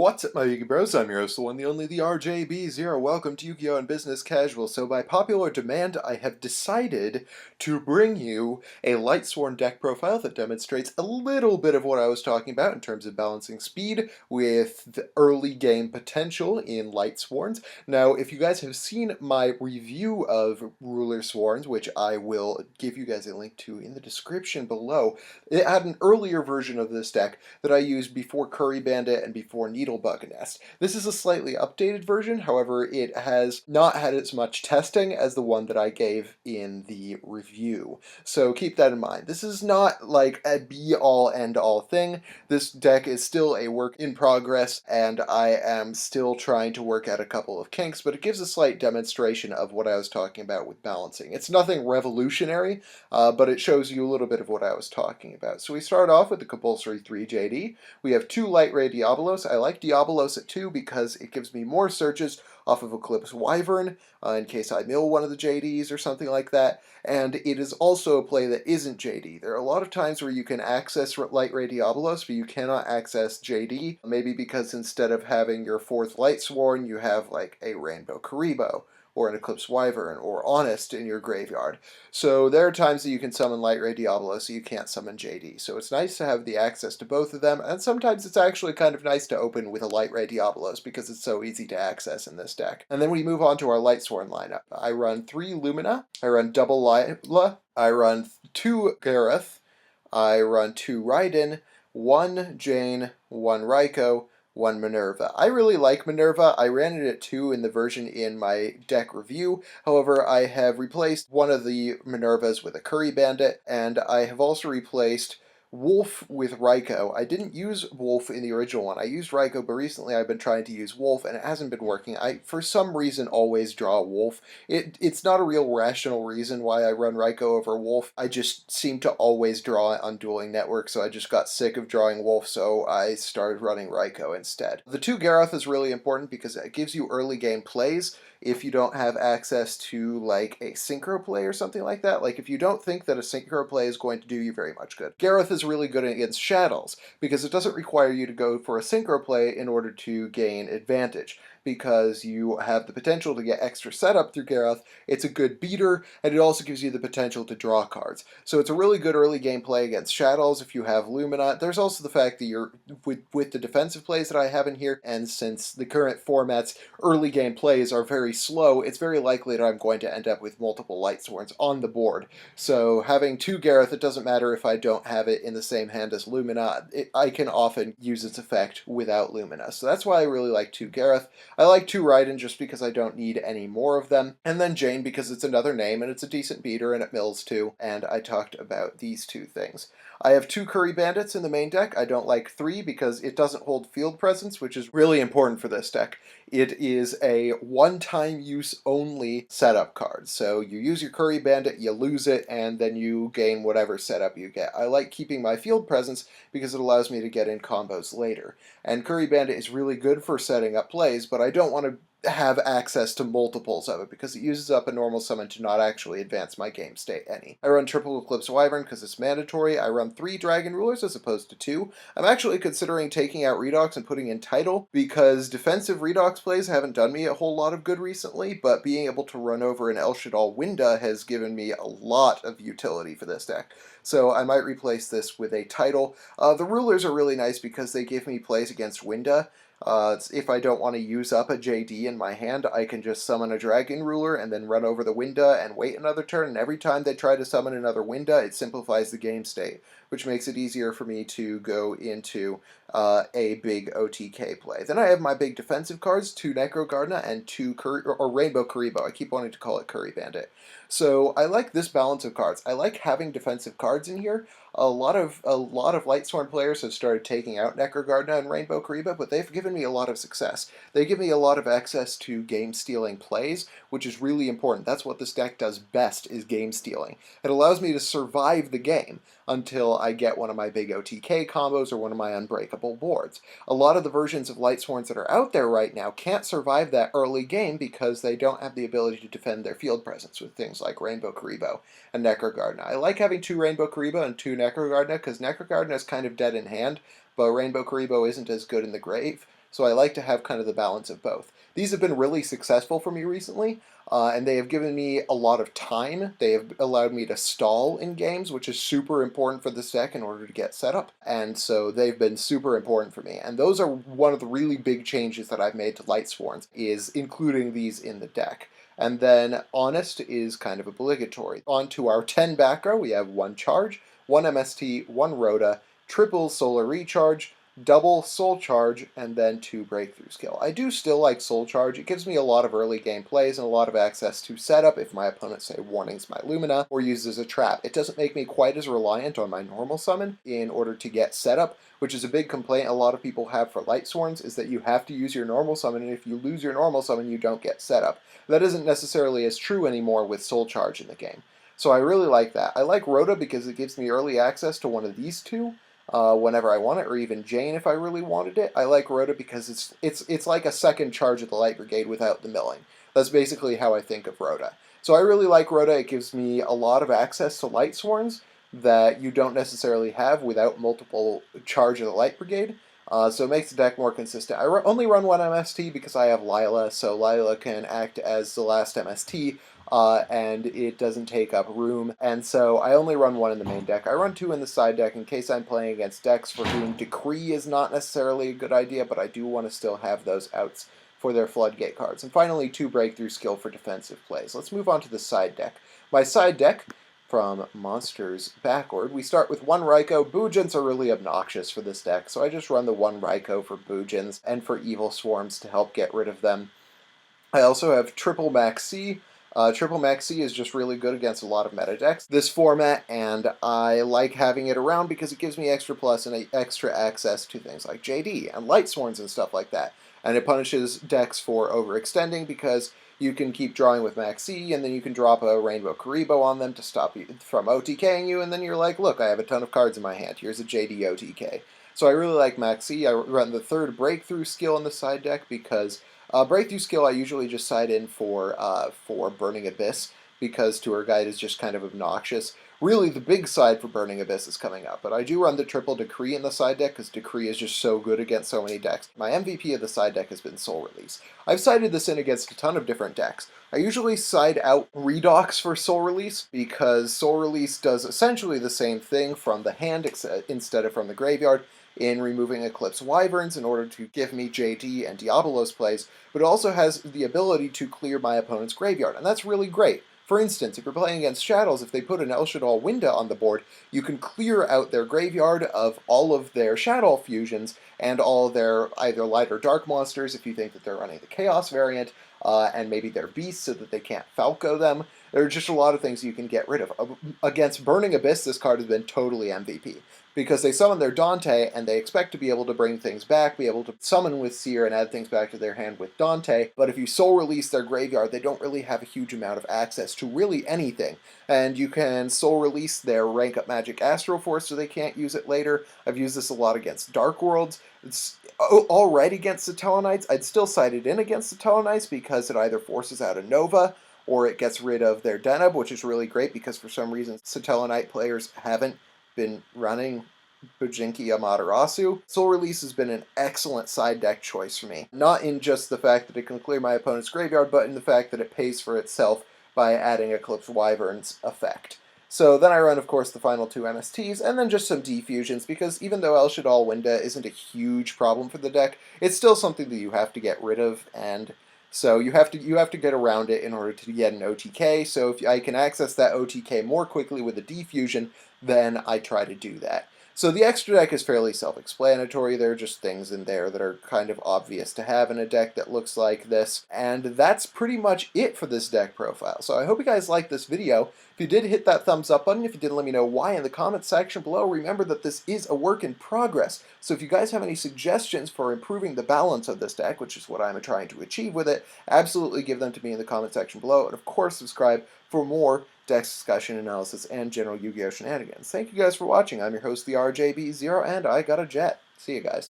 What's up, my Yu-Gi Bros? I'm your host, the one, the only, the RJB0. Welcome to Yu-Gi-Oh! And Business Casual. So by popular demand, I have decided to bring you a Lightsworn deck profile that demonstrates a little bit of what I was talking about in terms of balancing speed with the early game potential in Lightsworns. Now, if you guys have seen my review of Ruler Sworns, which I will give you guys a link to in the description below, it had an earlier version of this deck that I used before Curry Bandit and before Needlebug Nest. This is a slightly updated version, however, it has not had as much testing as the one that I gave in the review. So keep that in mind. This is not like a be-all, end-all thing. This deck is still a work in progress, and I am still trying to work out a couple of kinks, but it gives a slight demonstration of what I was talking about with balancing. It's nothing revolutionary, but it shows you a little bit of what I was talking about. So we start off with the compulsory 3 JD. We have 2 Light Ray Diabolos. I like Diabolos at 2 because it gives me more searches off of Eclipse Wyvern in case I mill one of the JDs or something like that. And it is also a play that isn't JD. There are a lot of times where you can access Light Ray Diabolos, but you cannot access JD. Maybe because instead of having your 4th Lightsworn, you have like a Rainbow Karibo, or an Eclipse Wyvern, or Honest in your graveyard. So there are times that you can summon Light Ray Diablo, so you can't summon JD. So it's nice to have the access to both of them, and sometimes it's actually kind of nice to open with a Light Ray Diablos because it's so easy to access in this deck. And then we move on to our Lightsworn lineup. I run 3 Lumina, I run double Lila, I run 2 Gareth, I run 2 Raiden, 1 Jane, 1 Raikou, 1 Minerva. I really like Minerva. I ran it at 2 in the version in my deck review. However, I have replaced one of the Minervas with a Curry Bandit, and I have also replaced Wolf with Raikou. I didn't use Wolf in the original one. I used Raikou, but recently I've been trying to use Wolf, and it hasn't been working. I, for some reason, always draw Wolf. It's not a real rational reason why I run Raikou over Wolf. I just seem to always draw it on Dueling Network, so I just got sick of drawing Wolf, so I started running Raikou instead. The 2 Gareth is really important because it gives you early game plays if you don't have access to like a synchro play or something like that. Like if you don't think that a synchro play is going to do you very much good. Gareth is really good against Shadows because it doesn't require you to go for a synchro play in order to gain advantage, because you have the potential to get extra setup through Gareth. It's a good beater, and it also gives you the potential to draw cards. So it's a really good early game play against Shadows if you have Lumina. There's also the fact that you're, with the defensive plays that I have in here, and since the current format's early game plays are very slow, it's very likely that I'm going to end up with multiple Lightsworns on the board. So having 2 Gareth, it doesn't matter if I don't have it in the same hand as Lumina. I can often use its effect without Lumina. So that's why I really like 2 Gareth. I like 2 Raiden just because I don't need any more of them. And then Jane because it's another name and it's a decent beater and it mills too. And I talked about these 2 things. I have 2 Curry Bandits in the main deck. I don't like 3 because it doesn't hold field presence, which is really important for this deck. It is a one-time use only setup card. So you use your Curry Bandit, you lose it, and then you gain whatever setup you get. I like keeping my field presence because it allows me to get in combos later. And Curry Bandit is really good for setting up plays, but I don't want to have access to multiples of it because it uses up a normal summon to not actually advance my game state any. I run triple Eclipse Wyvern because it's mandatory. I run 3 Dragon Rulers as opposed to 2. I'm actually considering taking out Redox and putting in Tidal because defensive Redox plays haven't done me a whole lot of good recently, but being able to run over an El Shaddoll Winda has given me a lot of utility for this deck. So I might replace this with a Tidal. The Rulers are really nice because they give me plays against Winda. If I don't want to use up a JD in my hand, I can just summon a Dragon Ruler and then run over the Winda and wait another turn, and every time they try to summon another Winda, it simplifies the game state, which makes it easier for me to go into a big OTK play. Then I have my big defensive cards, 2 Necro Gardener and 2 Rainbow Karibo. I keep wanting to call it Curry Bandit. So I like this balance of cards. I like having defensive cards in here. A lot of Lightsworn players have started taking out Necro Gardener and Rainbow Kariba, but they've given me a lot of success. They give me a lot of access to game-stealing plays, which is really important. That's what this deck does best, is game-stealing. It allows me to survive the game until I get one of my big OTK combos or one of my unbreakable boards. A lot of the versions of Lightsworns that are out there right now can't survive that early game because they don't have the ability to defend their field presence with things like Rainbow Karibo and Necro Gardener. I like having 2 Rainbow Karibo and 2 Necro Gardener because Necro Gardener is kind of dead in hand, but Rainbow Karibo isn't as good in the grave. so I like to have kind of the balance of both. These have been really successful for me recently, and they have given me a lot of time. They have allowed me to stall in games, which is super important for this deck in order to get set up, and so they've been super important for me. And those are one of the really big changes that I've made to Lightsworn, is including these in the deck. And then Honest is kind of obligatory. On to our 10 back row, we have 1 Charge, 1 MST, 1 Rhoda, triple Solar Recharge, double Soul Charge, and then 2 Breakthrough Skill. I do still like Soul Charge. It gives me a lot of early game plays and a lot of access to setup if my opponent, say, warnings my Lumina or uses a trap. It doesn't make me quite as reliant on my normal summon in order to get setup, which is a big complaint a lot of people have for Lightsworns, is that you have to use your normal summon, and if you lose your normal summon, you don't get setup. That isn't necessarily as true anymore with Soul Charge in the game. So I really like that. I like Rhoda because it gives me early access to one of these two, whenever I want it, or even Jane if I really wanted it. I like Rhoda because it's like a second charge of the Light Brigade without the milling. That's basically how I think of Rhoda. So I really like Rhoda. It gives me a lot of access to Lightsworns that you don't necessarily have without multiple charge of the Light Brigade. So it makes the deck more consistent. I only run 1 MST because I have Lila, so Lila can act as the last MST, and it doesn't take up room, and so I only run 1 in the main deck. I run 2 in the side deck in case I'm playing against decks for whom Decree is not necessarily a good idea, but I do want to still have those outs for their Floodgate cards. And finally, 2 Breakthrough Skill for defensive plays. Let's move on to the side deck. My side deck, from Monsters backward, we start with 1 Raikou. Boojins are really obnoxious for this deck, so I just run the 1 Raikou for Boojins and for Evil Swarms to help get rid of them. I also have Triple Maxi. Triple Maxi is just really good against a lot of meta decks this format, and I like having it around because it gives me extra plus and extra access to things like JD and Lightsworns and stuff like that. And it punishes decks for overextending because you can keep drawing with Maxi, and then you can drop a Rainbow Karibo on them to stop you from OTKing you, and then you're like, look, I have a ton of cards in my hand. Here's a JD OTK. So I really like Maxi. I run the 3rd Breakthrough Skill in the side deck because Breakthrough Skill I usually just side in for Burning Abyss, because Tour Guide is just kind of obnoxious. Really, the big side for Burning Abyss is coming up, but I do run the triple Decree in the side deck because Decree is just so good against so many decks. My MVP of the side deck has been Soul Release. I've sided this in against a ton of different decks. I usually side out Redox for Soul Release because Soul Release does essentially the same thing from the hand instead of from the graveyard in removing Eclipse Wyverns in order to give me JD and Diabolos plays, but it also has the ability to clear my opponent's graveyard, and that's really great. For instance, if you're playing against Shadows, if they put an El Shaddoll Winda on the board, you can clear out their graveyard of all of their Shadow fusions and all of their either light or dark monsters if you think that they're running the Chaos variant, and maybe their beasts so that they can't Falco them. There are just a lot of things you can get rid of. Against Burning Abyss, this card has been totally MVP, because they summon their Dante, and they expect to be able to bring things back, be able to summon with Seer and add things back to their hand with Dante, but if you Soul Release their graveyard, they don't really have a huge amount of access to really anything. And you can Soul Release their Rank Up Magic Astral Force so they can't use it later. I've used this a lot against Dark Worlds. It's alright against the Tellarknights. I'd still side it in against the Tellarknights because it either forces out a Nova, or it gets rid of their Deneb, which is really great because for some reason Satellite players haven't been running Bujinki Amaterasu. Soul Release has been an excellent side deck choice for me. Not in just the fact that it can clear my opponent's graveyard, but in the fact that it pays for itself by adding Eclipse Wyvern's effect. So then I run, of course, the final 2 MSTs, and then just some defusions, because even though El Shaddoll Winda isn't a huge problem for the deck, it's still something that you have to get rid of, and so you have to get around it in order to get an OTK. So if I can access that OTK more quickly with a defusion, then I try to do that. So the extra deck is fairly self-explanatory. There are just things in there that are kind of obvious to have in a deck that looks like this. And that's pretty much it for this deck profile. So I hope you guys liked this video. If you did, hit that thumbs up button. If you didn't, let me know why in the comments section below. Remember that this is a work in progress. So if you guys have any suggestions for improving the balance of this deck, which is what I'm trying to achieve with it, absolutely give them to me in the comment section below. And of course, subscribe for more deck discussion, analysis, and general Yu-Gi-Oh! Shenanigans. Thank you guys for watching. I'm your host, the RJB0, and I got a jet. See you guys.